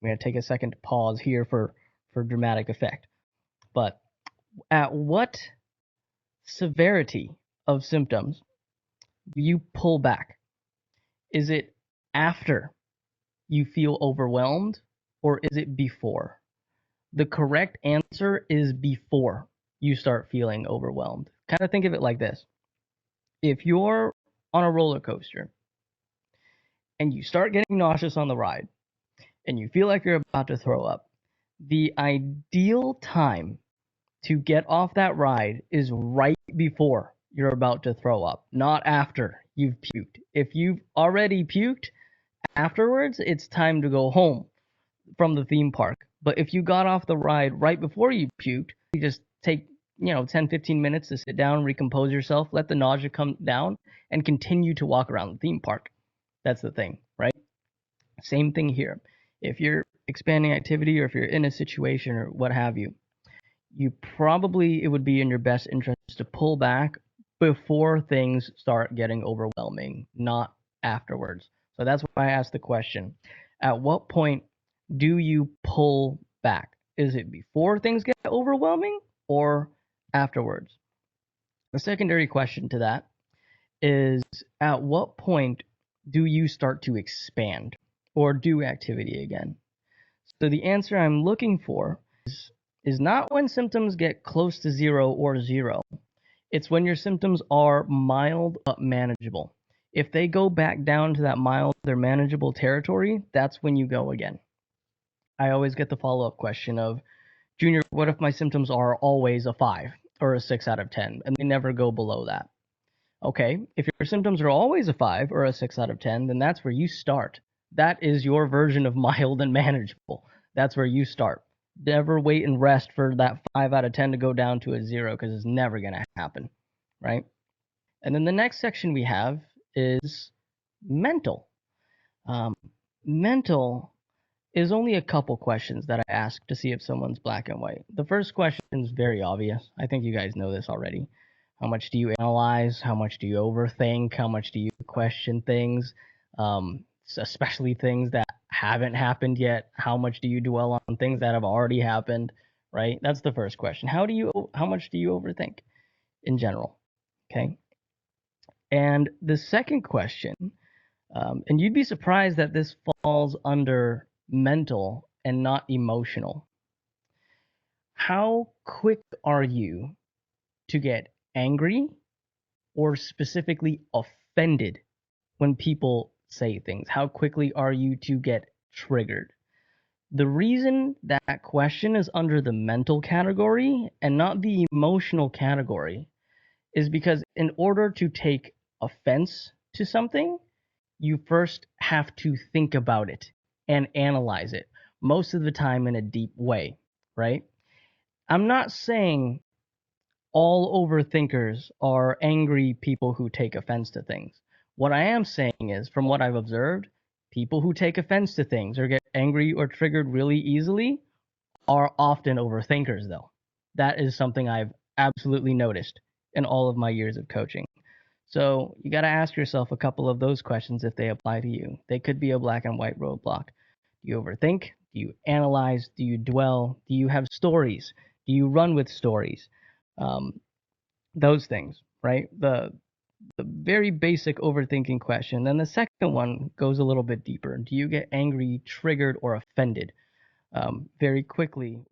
I'm going to take a second to pause here for dramatic effect. But at what severity of symptoms do you pull back? Is it after you feel overwhelmed, or is it before? The correct answer is before you start feeling overwhelmed. Kind of think of it like this. If you're on a roller coaster and you start getting nauseous on the ride and you feel like you're about to throw up, the ideal time to get off that ride is right before you're about to throw up, not after you've puked. If you've already puked afterwards, it's time to go home from the theme park. But if you got off the ride right before you puked, you just take 10-15 minutes to sit down, recompose yourself, let the nausea come down, and continue to walk around the theme park. That's the thing, right? Same thing here. If you're expanding activity or if you're in a situation or what have you, it would be in your best interest to pull back before things start getting overwhelming, not afterwards. So that's why I asked the question. At what point do you pull back? Is it before things get overwhelming or afterwards? The secondary question to that is, at what point do you start to expand or do activity again? So the answer I'm looking for is not when symptoms get close to zero or zero. It's when your symptoms are mild but manageable. If they go back down to that mild or manageable territory, that's when you go again. I always get the follow-up question of, Junior, what if my symptoms are always a 5 or a 6 out of 10 and they never go below that? Okay, if your symptoms are always a 5 or a 6 out of 10, then that's where you start. That is your version of mild and manageable. That's where you start. Never wait and rest for that 5 out of 10 to go down to a 0, because it's never going to happen, right? And then the next section we have is mental. Mental is only a couple questions that I ask to see if someone's black and white. The first question is very obvious. I think you guys know this already. How much do you analyze? How much do you overthink? How much do you question things? Especially things that haven't happened yet. How much do you dwell on things that have already happened? Right? That's the first question. How much do you overthink in general? Okay. And the second question, and you'd be surprised that this falls under mental and not emotional. How quick are you to get angry or specifically offended when people say things? How quickly are you to get triggered? The reason that question is under the mental category and not the emotional category is because in order to take offense to something, you first have to think about it and analyze it, most of the time in a deep way, right? I'm not saying all overthinkers are angry people who take offense to things. What I am saying is, from what I've observed, people who take offense to things or get angry or triggered really easily are often overthinkers, though. That is something I've absolutely noticed in all of my years of coaching. So you got to ask yourself a couple of those questions if they apply to you. They could be a black and white roadblock. Do you overthink? Do you analyze? Do you dwell? Do you have stories? Do you run with stories? Um, those things, right? The very basic overthinking question. Then the second one goes a little bit deeper. Do you get angry, triggered, or offended very quickly